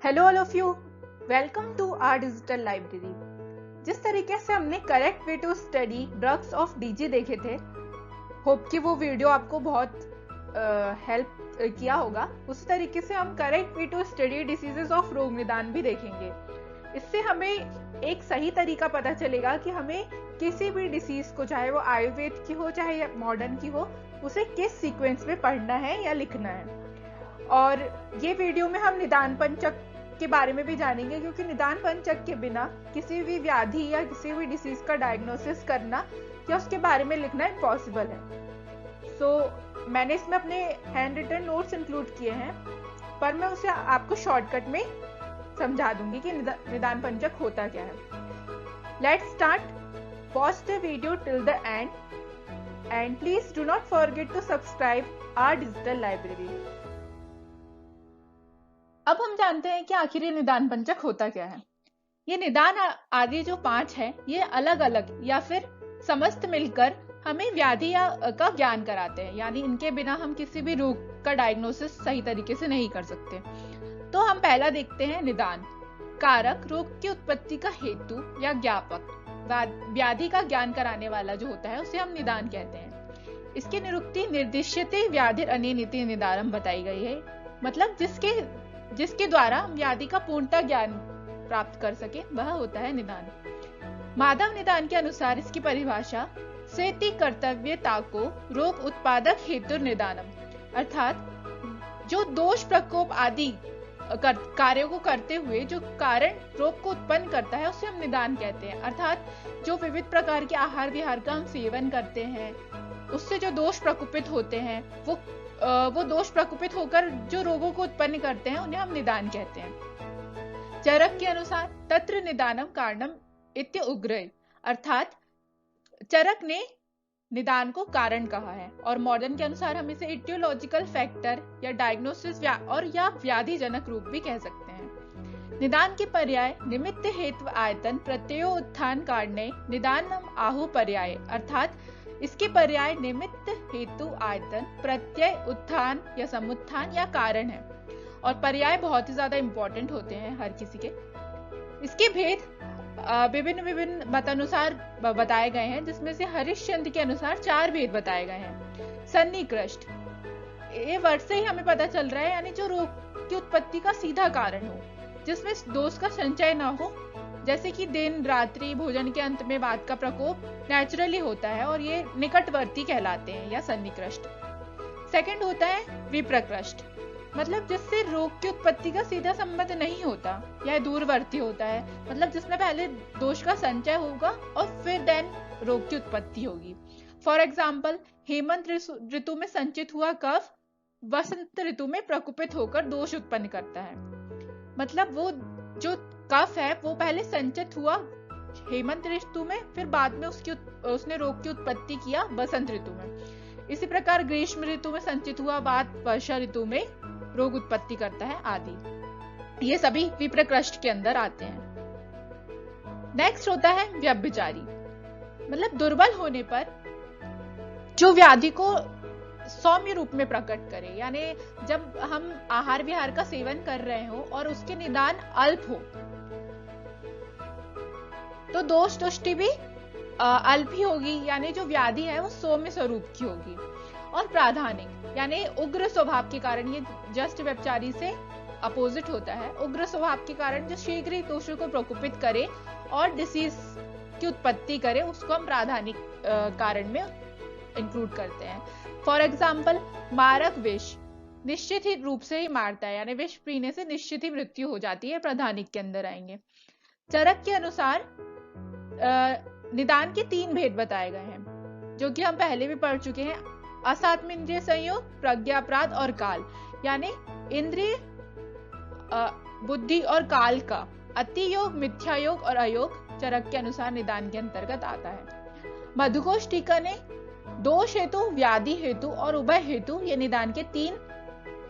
Hello all of you, welcome to our digital library. जिस तरीके से हमने correct way to study drugs of DG देखे थे, होप कि वो वीडियो आपको बहुत हेल्प किया होगा। उसी तरीके से हम correct way to study diseases of रोग निदान भी देखेंगे। इससे हमें एक सही तरीका पता चलेगा कि हमें किसी भी डिसीज को, चाहे वो आयुर्वेद की हो चाहे मॉडर्न की हो, उसे किस सीक्वेंस में पढ़ना है या लिखना है। और ये वीडियो में हम निदान पंचक के बारे में भी जानेंगे, क्योंकि निदान पंचक के बिना किसी भी व्याधि या किसी भी डिसीज का डायग्नोसिस करना या उसके बारे में लिखना इम्पॉसिबल है। मैंने इसमें अपने हैंड रिटन नोट्स इंक्लूड किए हैं, पर मैं उसे आपको शॉर्टकट में समझा दूंगी कि निदान पंचक होता क्या है। Let's start. Watch the video till the end and please do not forget to subscribe our digital library. अब हम जानते हैं कि आखिर ये निदान पंचक होता क्या है। ये निदान आदि जो 5 है, ये अलग अलग या फिर समस्त मिलकर हमें व्याधि का ज्ञान कराते हैं, यानी इनके बिना हम किसी भी रोग का डायग्नोसिस सही तरीके से नहीं कर सकते। तो हम पहला देखते हैं निदान। कारक, रोग की उत्पत्ति का हेतु या ज्ञापक, व्याधि का ज्ञान कराने वाला जो होता है उसे हम निदान कहते हैं। इसकी निरुक्ति निर्दिश्यते व्याधिर अनिति निदानम बताई गई है, मतलब जिसके द्वारा हम व्याधि का पूर्णता ज्ञान प्राप्त कर सके, वह होता है निदान। माधव निदान के अनुसार इसकी परिभाषा सेति कर्तव्यता को रोग उत्पादक हेतु निदानम, अर्थात जो दोष प्रकोप आदि कार्यों को करते हुए जो कारण रोग को उत्पन्न करता है उसे हम निदान कहते हैं। अर्थात जो विविध प्रकार के आहार विहार का हम सेवन करते हैं, उससे जो दोष प्रकोपित होते हैं, वो दोष प्रकोपित होकर जो रोगों को उत्पन्न करते हैं, उन्हें हम निदान कहते हैं। चरक के अनुसार तत्र निदानम कारणम इत्य उग्रय, अर्थात चरक ने निदान को कारण कहा है, और मॉडर्न के अनुसार हम इसे इटियोलॉजिकल फैक्टर या डायग्नोसिस और या व्याधि जनक रूप भी कह सकते हैं। निदान के पर्याय निमित्त हेतु आयतन प्रत्ययो उत्थान कारणे निदानम आहु पर्याय, अर्थात इसके पर्याय निमित्त हेतु आयतन प्रत्यय उत्थान या समुत्थान या कारण है, और पर्याय बहुत ही ज्यादा इंपॉर्टेंट होते हैं हर किसी के। इसके भेद विभिन्न मतानुसार बताए गए हैं, जिसमें से हरिश्चंद्र के अनुसार 4 भेद बताए गए हैं। सन्निकृष्ट, ये वर्ड से ही हमें पता चल रहा है, यानी जो रोग की उत्पत्ति का सीधा कारण हो, जिसमें दोष का संचय ना हो, जैसे कि दिन रात्रि भोजन के अंत में वात का प्रकोप नेचुरली होता है, और ये निकटवर्ती कहलाते हैं या सन्निकृष्ट। सेकंड होता है विप्रकृष्ट, मतलब जिससे रोग की उत्पत्ति का सीधा संबंध नहीं होता या दूरवर्ती होता है, मतलब जिसमें पहले दोष का संचय होगा और फिर देन रोग की उत्पत्ति होगी। फॉर एग्जाम्पल, हेमंत ऋतु में संचित हुआ कफ वसंत ऋतु में प्रकोपित होकर दोष उत्पन्न करता है, मतलब वो जो कफ है वो पहले संचित हुआ हेमंत ऋतु में, फिर बाद में उसने रोग की उत्पत्ति किया वसंत ऋतु में। इसी प्रकार ग्रीष्म ऋतु में संचित हुआ वात वर्षा ऋतु में रोग उत्पत्ति करता है आदि। ये सभी विप्रकृष्ट के अंदर आते हैं। नेक्स्ट होता है व्यभिचारी, मतलब दुर्बल होने पर जो व्याधि को सौम्य रूप में प्रकट करे, यानी जब हम आहार विहार का सेवन कर रहे हो और उसके निदान अल्प हो, तो दोष तुष्टि भी अल्प ही होगी, यानी जो व्याधि है वो सौम्य स्वरूप की होगी। और प्राधानिक, यानी उग्र स्वभाव के कारण, ये जस्ट व्यभिचारी से अपोजिट होता है। उग्र स्वभाव के कारण जो शीघ्र ही दोषों को प्रकोपित करे और डिसीज की उत्पत्ति करे, उसको हम प्राधानिक कारण में इंक्लूड करते हैं। फॉर एग्जाम्पल, मारक विष निश्चित ही रूप से ही मारता है, यानी विष पीने से निश्चित ही मृत्यु हो जाती है, प्राधानिक के अंदर आएंगे। चरक के अनुसार निदान के 3 भेद बताए गए हैं, जो कि हम पहले भी पढ़ चुके हैं। असात्म इंद्रिय संयोग, प्रज्ञापराध और काल, यानी इंद्रिय बुद्धि और काल का अति योग, मिथ्या योग और अयोग चरक के अनुसार निदान के अंतर्गत आता है। मधुकोश टीका ने दोष हेतु, व्याधि हेतु और उभय हेतु ये निदान के 3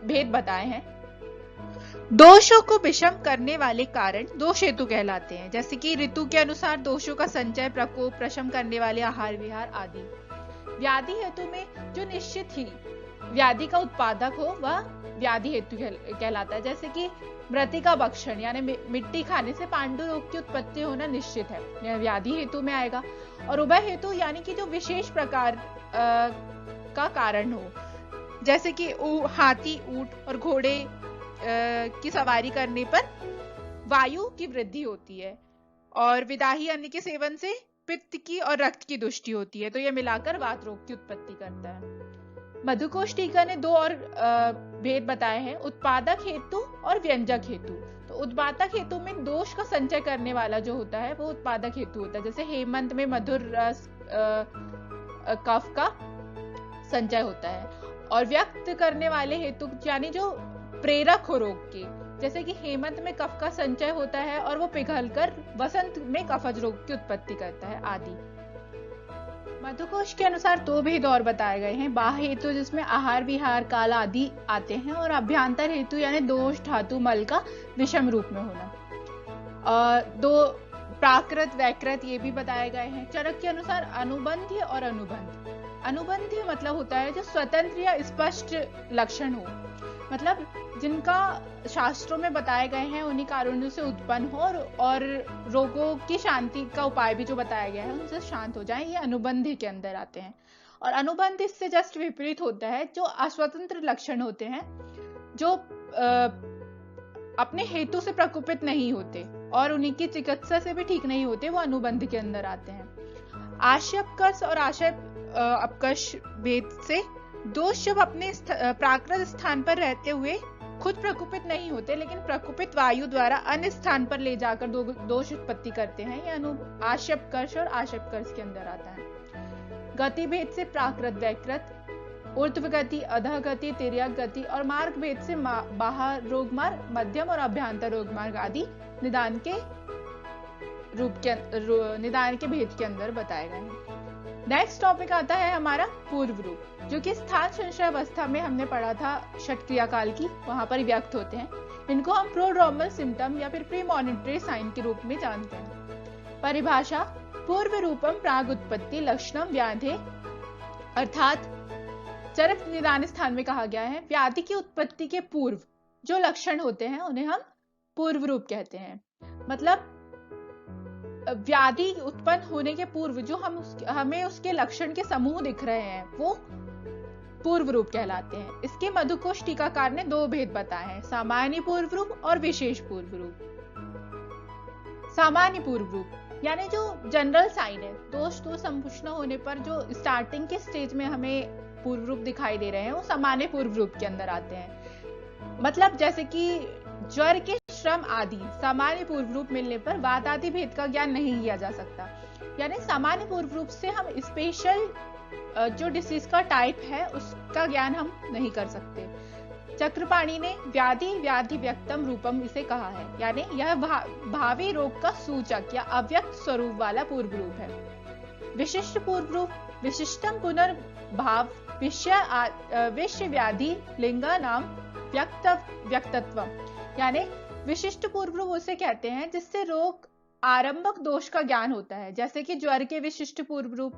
भेद बताए हैं। दोषों को विषम करने वाले कारण दोष हेतु कहलाते हैं, जैसे कि ऋतु के अनुसार दोषों का संचय, प्रकोप, प्रशम करने वाले आहार विहार आदि। व्याधि हेतु में जो निश्चित ही व्याधि का उत्पादक हो, वह व्याधि हेतु कहलाता है। जैसे कि मृतिका भक्षण यानी मिट्टी खाने से पांडु रोग की उत्पत्ति होना निश्चित है, यह व्याधि हेतु में आएगा। और उभय हेतु यानी कि जो विशेष प्रकार का कारण हो, जैसे कि हाथी, ऊंट और घोड़े की सवारी करने पर वायु की वृद्धि होती है, और विदाही अन्न के सेवन से पित्त की और रक्त की दुष्टि होती है, तो यह मिलाकर वात रोग की उत्पत्ति करता है। मधुकोश टीका ने 2 और भेद बताए हैं, उत्पादक हेतु और व्यंजक हेतु। तो उत्पादक हेतु में दोष का संचय करने वाला जो होता है वो उत्पादक हेतु होता है। जैसे हेमंत में मधुर रस कफ का संचय होता है। और व्यक्त करने वाले हेतु यानी जो प्रेरक हो रोग के, जैसे कि हेमंत में कफ का संचय होता है और वो पिघलकर वसंत में कफज रोग की उत्पत्ति करता है आदि। मधुकोश के अनुसार 2 भेद और बताए गए हैं, बाह्य हेतु जिसमें आहार विहार काल आदि आते हैं, और अभ्यंतर हेतु यानी दोष धातु मल का विषम रूप में होना। 2 प्राकृत वैकृत ये भी बताए गए हैं। चरक के अनुसार अनुबंध और अनुबंध। अनुबंध मतलब होता है जो स्वतंत्र या स्पष्ट लक्षण हो, मतलब जिनका शास्त्रों में बताए गए हैं उन्हीं कारणों से उत्पन्न हो और रोगों की शांति का उपाय भी जो बताया गया है उनसे शांत हो जाए, ये अनुबंध के अंदर आते हैं। और अनुबंध इससे जस्ट विपरीत होता है, जो अस्वतंत्र लक्षण होते हैं, जो अपने हेतु से प्रकोपित नहीं होते और उन्हीं की चिकित्सा से भी ठीक नहीं होते, वो अनुबंध के अंदर आते हैं। आशय अपकर्ष और आशय अपकर्ष भेद से दोष जब अपने प्राकृत स्थान पर रहते हुए खुद प्रकोपित नहीं होते, लेकिन प्रकोपित वायु द्वारा अन्य स्थान पर ले जाकर दोष उत्पत्ति करते हैं, यह आशयपकर्ष और आशयपकर्ष के अंदर आता है। गति भेद से प्राकृत वैकृत, ऊर्ध्व गति, अधः गति, तिर्यक गति, और मार्ग भेद से बाह्य रोग मार्ग, मध्यम और अभ्यंतर रोग मार्ग आदि निदान के भेद के अंदर बताए गए हैं। नेक्स्ट टॉपिक आता है हमारा पूर्व रूप, जो कि स्थान संशय अवस्था में हमने पढ़ा था षट क्रिया काल की, वहां पर व्यक्त होते हैं। इनको हम प्रोड्रोमल सिम्टम या फिर प्रीमॉनिटरी साइन के रूप में जानते हैं। परिभाषा: पूर्व रूपम प्राग उत्पत्ति लक्षणम व्याधे, अर्थात चरक निदान स्थान में कहा गया है व्याधि की उत्पत्ति के पूर्व जो लक्षण होते हैं उन्हें हम पूर्व रूप कहते हैं। मतलब व्याधि उत्पन्न होने के पूर्व जो हमें उसके लक्षण के समूह दिख रहे हैं वो पूर्व रूप कहलाते हैं। इसके मधुकोश टीकाकार ने 2 भेद बताए हैं, सामान्य पूर्व रूप और विशेष पूर्व रूप। सामान्य पूर्व रूप यानी जो जनरल साइन है, दोष संपुष्ण होने पर जो स्टार्टिंग के स्टेज में हमें पूर्व रूप दिखाई दे रहे हैं वो सामान्य पूर्व रूप के अंदर आते हैं। मतलब जैसे कि ज्वर के श्रम आदि सामान्य पूर्व रूप मिलने पर वात आदि भेद का ज्ञान नहीं किया जा सकता, यानी सामान्य पूर्व रूप से हम स्पेशल जो डिसीज का टाइप है उसका ज्ञान हम नहीं कर सकते। चक्रपाणी ने व्याधि व्यक्तम रूपम इसे कहा है, यानी यह भावी रोग का सूचक या अव्यक्त स्वरूप वाला पूर्व रूप है। विशिष्ट पूर्व रूप: विशिष्टम पुनर्भाव विषय व्याधि लिंगा नाम व्यक्तत्व, यानी विशिष्ट पूर्व रूप उसे कहते हैं जिससे रोग आरंभक दोष का ज्ञान होता है। जैसे कि ज्वर के विशिष्ट पूर्व रूप,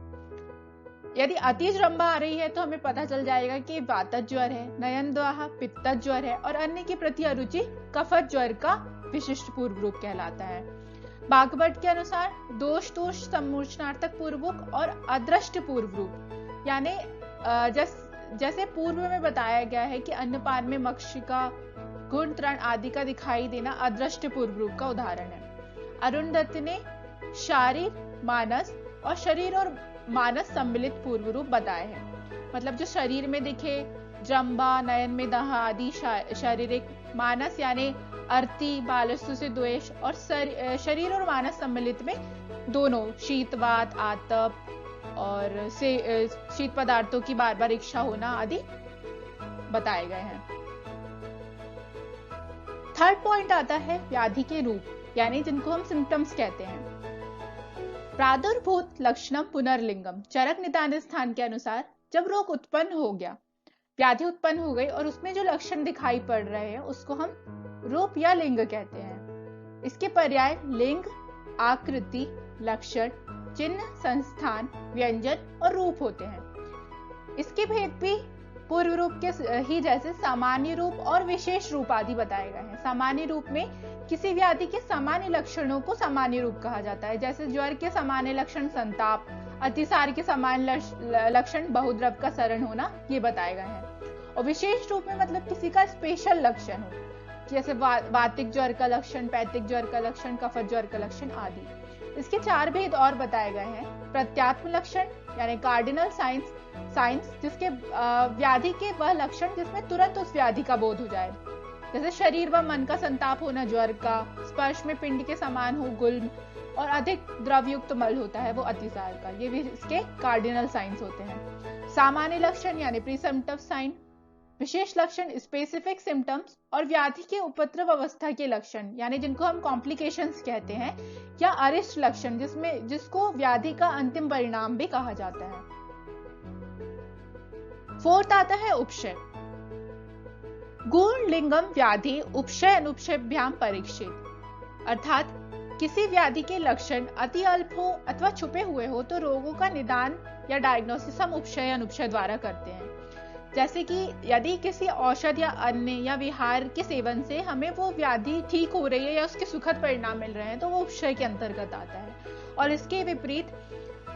यदि अति जृंभा आ रही है तो हमें पता चल जाएगा कि वातज ज्वर है, नयनदाह पित्तज ज्वर है, और अन्य के प्रति अरुचि कफज ज्वर का विशिष्ट पूर्व रूप कहलाता है। बागभट्ट के अनुसार दोष सम्मोचनार्थक पूर्व रूप और अदृष्ट पूर्व रूप, यानी जैसे पूर्व में बताया गया है कि अन्नपान में मक्षिका, गुण तृण आदि का दिखाई देना अदृष्ट पूर्व रूप का उदाहरण है। अरुणदत्त ने शारीर, मानस और शरीर और मानस सम्मिलित पूर्व रूप बताए हैं। मतलब जो शरीर में दिखे जम्बा, नयन में दाह आदि शारीरिक, मानस यानी अर्ति, बालस्तु से द्वेष, और शरीर और मानस सम्मिलित में दोनों शीतवात, आतप और शीत पदार्थों की बार बार इच्छा होना आदि बताए गए हैं। थर्ड पॉइंट आता है व्याधि के रूप, यानी जिनको हम सिम्टम्स कहते हैं। प्रादुर्भूत लक्षणम पुनर्लिंगम: चरक निदान स्थान के अनुसार जब रोग उत्पन्न हो गया, व्याधि उत्पन्न हो गई और उसमें जो लक्षण दिखाई पड़ रहे हैं उसको हम रूप या लिंग कहते हैं। इसके पर्याय लिंग, आकृति, लक्षण, चिन्ह, संस्थान, व्यंजन और रूप होते हैं। इसके भेद भी पूर्व रूप के ही जैसे सामान्य रूप और विशेष रूप आदि बताए गए हैं। सामान्य रूप में किसी व्याधि के सामान्य लक्षणों को सामान्य रूप कहा जाता है, जैसे ज्वर के सामान्य लक्षण संताप, अतिसार के सामान्य लक्षण बहुद्रव का सरण होना, ये बताए गए हैं। और विशेष रूप में मतलब किसी का स्पेशल लक्षण हो, जैसे वातिक ज्वर का लक्षण, पैतिक ज्वर का लक्षण, कफत ज्वर का लक्षण आदि। इसके 4 भेद और बताए गए हैं। प्रत्यात्म लक्षण यानी कार्डिनल साइंस, जिसके व्याधि के वह लक्षण जिसमें तुरंत उस व्याधि का बोध हो जाए, जैसे शरीर व मन का संताप होना ज्वर का, स्पर्श में पिंड के समान हो गुल्म, और अधिक द्रवयुक्त मल होता है वो अतिसार का। ये भी इसके कार्डिनल साइंस होते हैं। सामान्य लक्षण यानी प्रीसिम्प्टम साइन, विशेष लक्षण स्पेसिफिक सिम्टम्स, और व्याधि के उपद्रव अवस्था के लक्षण यानी जिनको हम कॉम्प्लिकेशंस कहते हैं, या अरिष्ट लक्षण जिसको व्याधि का अंतिम परिणाम भी कहा जाता है। 4th आता है उपशय। गुण लिंगम व्याधि उपशय अनुपशयभ्याम परीक्षित, अर्थात किसी व्याधि के लक्षण अति अल्प हो अथवा छुपे हुए हो तो रोगों का निदान या डायग्नोसिस हम उपशय अनुपशय द्वारा करते हैं। जैसे कि यदि किसी औषध या अन्य या विहार के सेवन से हमें वो व्याधि ठीक हो रही है या उसके सुखद परिणाम मिल रहे हैं तो वो उपशय के अंतर्गत आता है। और इसके विपरीत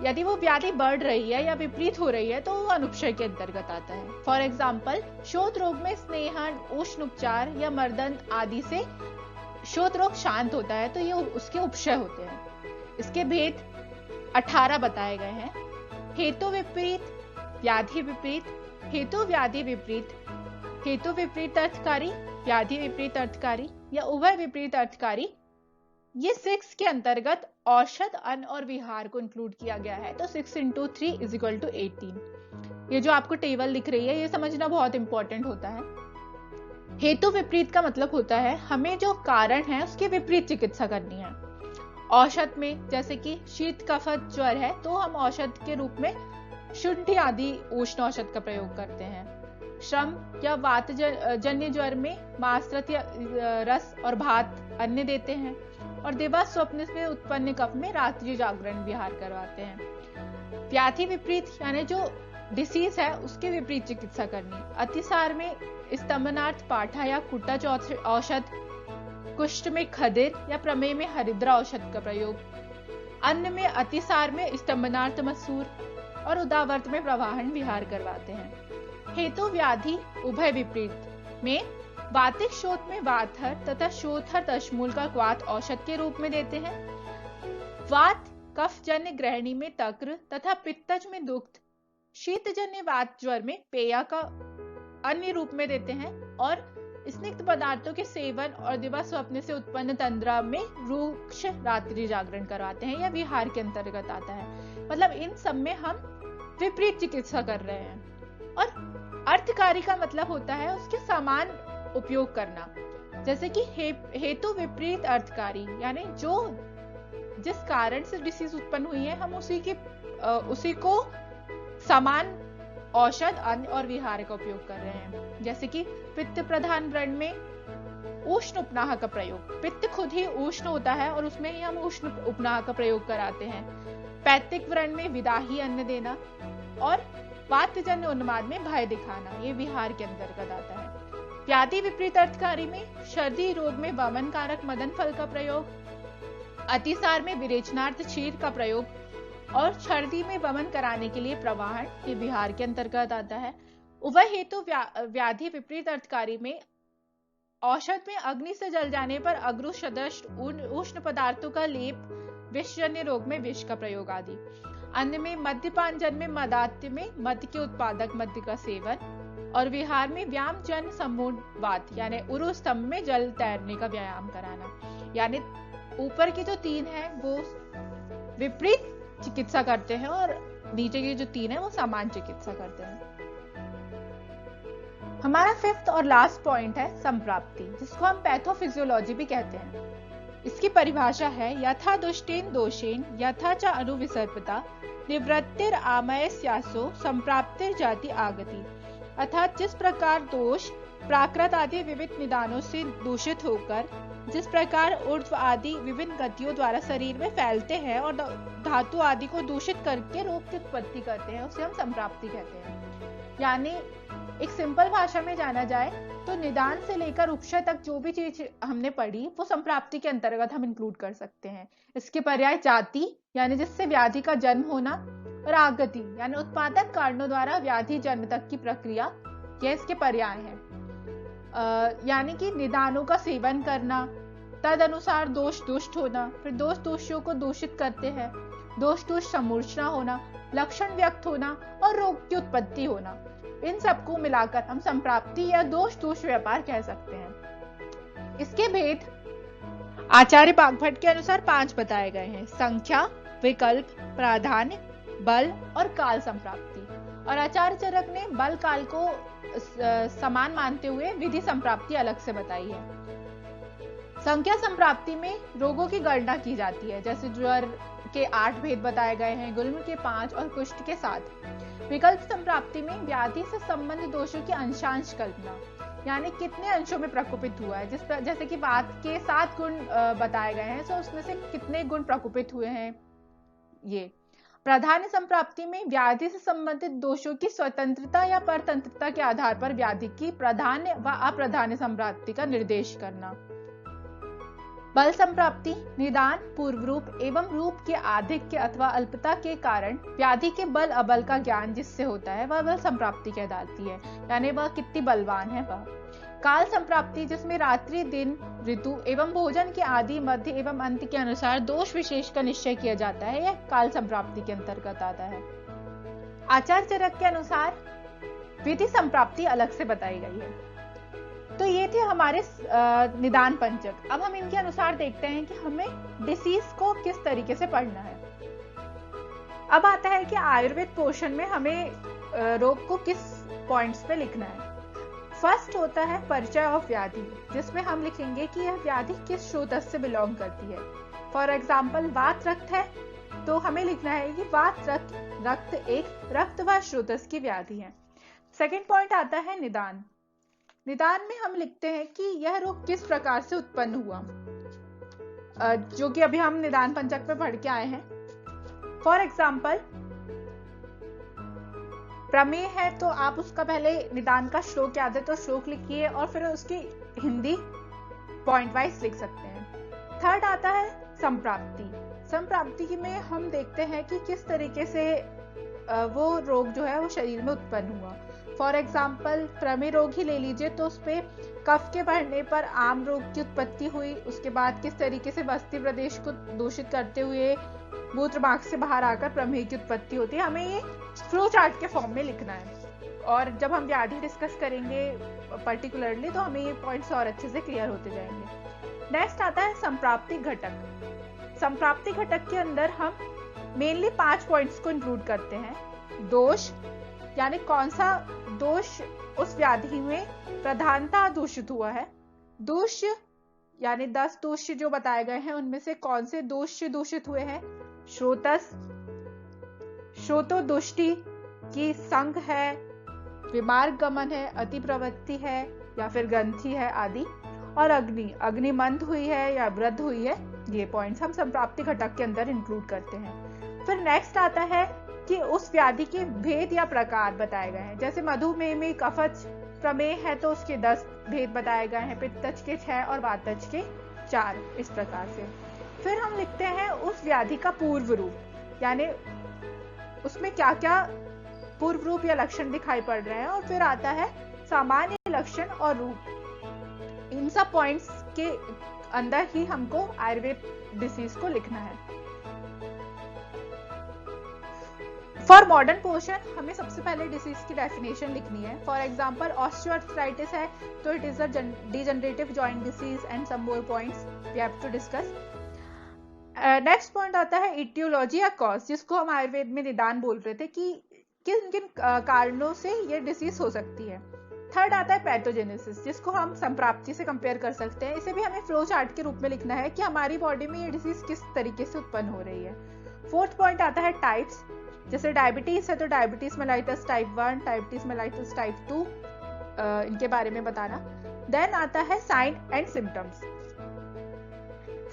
यदि वो व्याधि बढ़ रही है या विपरीत हो रही है तो वो अनुपशय के अंतर्गत आता है। फॉर एग्जाम्पल, शोथ रोग में स्नेहन, उष्ण उपचार या मर्दन आदि से शोथ रोग शांत होता है तो ये उसके उपशय होते हैं। इसके भेद 18 बताए गए हैं। हेतु विपरीत, व्याधि विपरीत, हेतु व्याधि विपरीत, हेतु विपरीत अर्थकारी, व्याधि विपरीत अर्थकारी या उभय विपरीत अर्थकारी। ये 6 के अंतर्गत औषध, अन्न और विहार को इंक्लूड किया गया है। तो 6 × 3 = 18। ये जो आपको टेबल दिख रही है ये समझना बहुत इंपॉर्टेंट होता है। हेतु विपरीत का मतलब होता है हमें जो कारण है उसके विपरीत चिकित्सा करनी है। औषध में जैसे कि शीत कफत ज्वर है तो हम औषध के रूप में शुंठी आदि उष्ण औषध का प्रयोग करते हैं। श्रम या वात जन्य ज्वर में मांसरस या रस और भात अन्न देते हैं। और दिवा स्वप्न से उत्पन्न कफ में रात्रि जागरण विहार करवाते हैं। व्याधि विपरीत यानी जो डिसीज है उसके विपरीत चिकित्सा करनी। अतिसार में स्तंभनार्थ पाठा या कुटच औषध, कुष्ठ में खदिर या प्रमेय में हरिद्रा औषध का प्रयोग, अन्न में अतिसार में स्तंभनार्थ मसूर और उदावर्त में प्रवाहन विहार करवाते हैं। हेतु व्याधि उभय विपरीत में वातिक शोथ में वातहर तथा शोथहर दशमूल का क्वाथ औषध के रूप में देते हैं। वात कफजन्य ग्रहणी में तक्र तथा पित्तज में दुग्ध, शीतजन्य वात ज्वर में पेया का अन्य रूप में देते हैं। और स्निग्ध पदार्थों के सेवन और दिवा स्वप्न से उत्पन्न तंद्रा में रूक्ष रात्रि जागरण करवाते हैं या विहार के अंतर्गत आता है। मतलब इन सब में हम विपरीत चिकित्सा कर रहे हैं। और अर्थकारी का मतलब होता है उसके समान उपयोग करना। जैसे कि हेतु विपरीत अर्थकारी यानी जो जिस कारण से डिसीज उत्पन्न हुई है हम उसी को समान औषध, अन्न और विहार का उपयोग कर रहे हैं। जैसे कि पित्त प्रधान व्रण में उष्ण उपनाह का प्रयोग, पित्त खुद ही उष्ण होता है और उसमें ही हम उष्ण उपनाह का प्रयोग कराते हैं। पैतिक व्रण में विदाही अन्न देना और वातजन्य उन्माद में भय दिखाना, ये विहार के अंतर्गत आता है। व्याधि विपरीत अर्थकारी में सर्दी रोग में वमन कारक मदन फल का प्रयोग, अतिसार में विरेचनार्थ क्षीर का प्रयोग और सर्दी में वमन कराने के लिए प्रवाहन, ये विहार के अंतर्गत आता है। उभय हेतु व्याधि विपरीत अर्थकारी में औषध में अग्नि से जल जाने पर अग्रु सदृश उष्ण पदार्थों का लेप, विषजन्य रोग में विष का प्रयोग आदि। अन्न में मद्यपान जन्य में मदात्य में मद्य के उत्पादक मद्य का सेवन और विहार में व्यायाम जन समूहवात यानी उरु स्तंभ में जल तैरने का व्यायाम कराना। यानी ऊपर की जो 3 है वो विपरीत चिकित्सा करते हैं और नीचे की जो 3 है वो समान चिकित्सा करते हैं। हमारा 5th और लास्ट पॉइंट है संप्राप्ति, जिसको हम पैथोफिजियोलॉजी भी कहते हैं। इसकी परिभाषा है यथा दुष्टेन दोषेन यथा च अनुविसर्पता निवृत्तिर आमयस्यासो संप्राप्तिर जाति आगति। अर्थात जिस प्रकार दोष प्राकृत आदि विविध निदानों से दूषित होकर जिस प्रकार ऊर्ध्व आदि विभिन्न गतियों द्वारा शरीर में फैलते हैं और धातु आदि को दूषित करके रोग की उत्पत्ति करते हैं, उसे हम संप्राप्ति कहते हैं। यानी एक सिंपल भाषा में जाना जाए तो निदान से लेकर उपशय तक जो भी चीज हमने पढ़ी वो संप्राप्ति के अंतर्गत हम इंक्लूड कर सकते हैं। इसके पर्याय जाति यानी जिससे व्याधि का जन्म होना, और आगति यानी उत्पादक कारणों द्वारा व्याधि जन्म तक की प्रक्रिया, यह इसके पर्याय है। यानी कि निदानों का सेवन करना, तद अनुसार दोष दुष्ट होना, फिर दोष दोषियों को दूषित करते हैं, दोष दुष्ट समूर्छना होना, लक्षण व्यक्त होना और रोग की उत्पत्ति होना, इन सबको मिलाकर हम संप्राप्ति या दोष दोष व्यापार कह सकते हैं। इसके भेद आचार्य बागभट्ट के अनुसार 5 बताए गए हैं: संख्या, विकल्प, प्राधान्य, बल और काल संप्राप्ति। और आचार्य चरक ने बल काल को समान मानते हुए विधि संप्राप्ति अलग से बताई है। संख्या संप्राप्ति में रोगों की गणना की जाती है, जैसे ज्वर के 8 भेद बताए गए हैं, गुल्म के 5 और कुष्ठ के 7। विकल्प संप्राप्ति में व्याधि से संबंधित दोषों की अंशांश कल्पना, यानी कितने अंशों में प्रकोपित हुआ है, जैसे कि वात के 7 गुण बताए गए हैं, तो उसमें से कितने गुण प्रकोपित हुए हैं ये। प्राधान्य संप्राप्ति में व्याधि से संबंधित दोषों की स्वतंत्रता या परतंत्रता के आधार पर व्याधि की प्राधान्य व अप्राधान्य संप्राप्ति का निर्देश करना। बल संप्राप्ति निदान, पूर्व रूप एवं रूप के आधिक्य अथवा अल्पता के कारण व्याधि के बल अबल का ज्ञान जिससे होता है वह बल संप्राप्ति कहलाती है, यानी वह कितनी बलवान है वह। काल संप्राप्ति जिसमें रात्रि, दिन, ऋतु एवं भोजन के आदि, मध्य एवं अंत के अनुसार दोष विशेष का निश्चय किया जाता है, यह काल संप्राप्ति के अंतर्गत आता है। आचार्य चरक के अनुसार विधि संप्राप्ति अलग से बताई गई है। तो ये थे हमारे निदान पंचक। अब हम इनके अनुसार देखते हैं कि हमें डिसीज को किस तरीके से पढ़ना है। अब आता है कि आयुर्वेद पोर्शन में हमें रोग को किस पॉइंट्स पे लिखना है। फर्स्ट होता है परिचय ऑफ व्याधि, जिसमें हम लिखेंगे कि यह व्याधि किस श्रोतस से बिलोंग करती है। फॉर एग्जाम्पल वात रक्त है तो हमें लिखना है कि वात रक्त एक रक्तवात श्रोतस की व्याधि है। सेकेंड पॉइंट आता है निदान। निदान में हम लिखते हैं कि यह रोग किस प्रकार से उत्पन्न हुआ, जो कि अभी हम निदान पंचक में पढ़ के आए हैं। फॉर एग्जाम्पल प्रमेय है तो आप उसका पहले निदान का श्लोक याद है तो श्लोक लिखिए और फिर उसकी हिंदी पॉइंट वाइज लिख सकते हैं। थर्ड आता है संप्राप्ति। संप्राप्ति में हम देखते हैं कि किस तरीके से वो रोग जो है वो शरीर में उत्पन्न हुआ। फॉर एग्जाम्पल प्रमेय रोग ही ले लीजिए तो उस पे कफ के बढ़ने पर आम रोग की उत्पत्ति हुई, उसके बाद किस तरीके से बस्ती प्रदेश को दूषित करते हुए मूत्र मार्ग से बाहर आकर प्रमेय की उत्पत्ति होती है। हमें ये फ्लो चार्ट के फॉर्म में लिखना है और जब हम व्याधि डिस्कस करेंगे पर्टिकुलरली तो हमें ये पॉइंट्स और अच्छे से क्लियर होते जाएंगे। नेक्स्ट आता है संप्राप्ति घटक। संप्राप्ति घटक के अंदर हम मेनली 5 पॉइंट्स को इंक्लूड करते हैं। दोष यानी कौन सा दोष उस व्याधि में प्रधानता दूषित हुआ है। दोष यानी 10 दोष जो बताए गए हैं उनमें से कौन से दोष दूषित हुए हैं। श्रोतस, श्रोतोदुष्टि की संग है, विमार्ग गमन है, अति प्रवृत्ति है या फिर ग्रंथि है आदि। और अग्नि, अग्निमंद हुई है या वृद्ध हुई है, ये पॉइंट्स हम संप्राप्ति घटक के अंदर इंक्लूड करते हैं। फिर नेक्स्ट आता है कि उस व्याधि के भेद या प्रकार बताए गए हैं। जैसे मधुमेह में कफज प्रमेय है तो उसके 10 भेद बताए गए हैं, पित्तज के 6 और वातज के 4, इस प्रकार से। फिर हम लिखते हैं उस व्याधि का पूर्व रूप, यानी उसमें क्या क्या पूर्व रूप या लक्षण दिखाई पड़ रहे हैं। और फिर आता है सामान्य लक्षण और रूप। इन सब पॉइंट्स के अंदर ही हमको आयुर्वेद डिसीज को लिखना है। फॉर मॉडर्न पोर्शन हमें सबसे पहले डिसीज की डेफिनेशन लिखनी है। फॉर एग्जांपल ऑस्टियोआर्थराइटिस है तो it is a degenerative joint disease and some more points we have to discuss. Next point आता है इटियोलॉजी या कॉज, जिसको हम आयुर्वेद में निदान बोल रहे थे कि किन किन कारणों से ये डिसीज हो सकती है। थर्ड आता है पैथोजेनेसिस, जिसको हम संप्राप्ति से कंपेयर कर सकते हैं। इसे भी हमें फ्लो चार्ट के रूप में लिखना है कि हमारी बॉडी में ये डिसीज किस तरीके से उत्पन्न हो रही है। फोर्थ पॉइंट आता है टाइप्स, जैसे डायबिटीज है तो diabetes mellitus type 1, diabetes mellitus type 2, इनके बारे में बताना। देन आता है साइन एंड सिम्टम्स।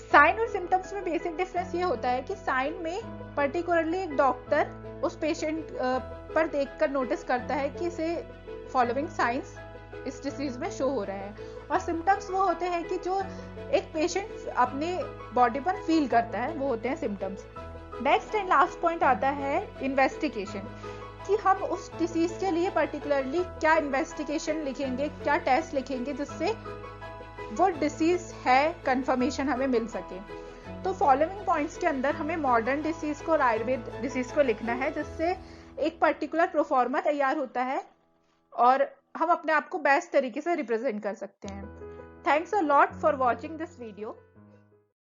साइन और सिम्टम्स में बेसिक डिफरेंस ये होता है कि साइन में पर्टिकुलरली एक डॉक्टर उस पेशेंट पर देखकर नोटिस करता है कि इसे फॉलोइंग साइंस इस डिसीज में शो हो रहे हैं। और सिम्टम्स वो होते हैं कि जो एक पेशेंट अपने बॉडी पर फील करता है, वो होते हैं symptoms. Next and last point आता है इन्वेस्टिगेशन, कि हम उस डिसीज के लिए पर्टिकुलरली क्या इन्वेस्टिगेशन लिखेंगे, क्या टेस्ट लिखेंगे जिससे वो डिसीज है कंफर्मेशन हमें मिल सके। तो फॉलोइंग पॉइंट्स के अंदर हमें मॉडर्न डिसीज को और आयुर्वेद डिसीज को लिखना है, जिससे एक पर्टिकुलर प्रोफॉर्मा तैयार होता है और हम अपने आप को बेस्ट तरीके से रिप्रेजेंट कर सकते हैं। Thanks a lot for watching this video.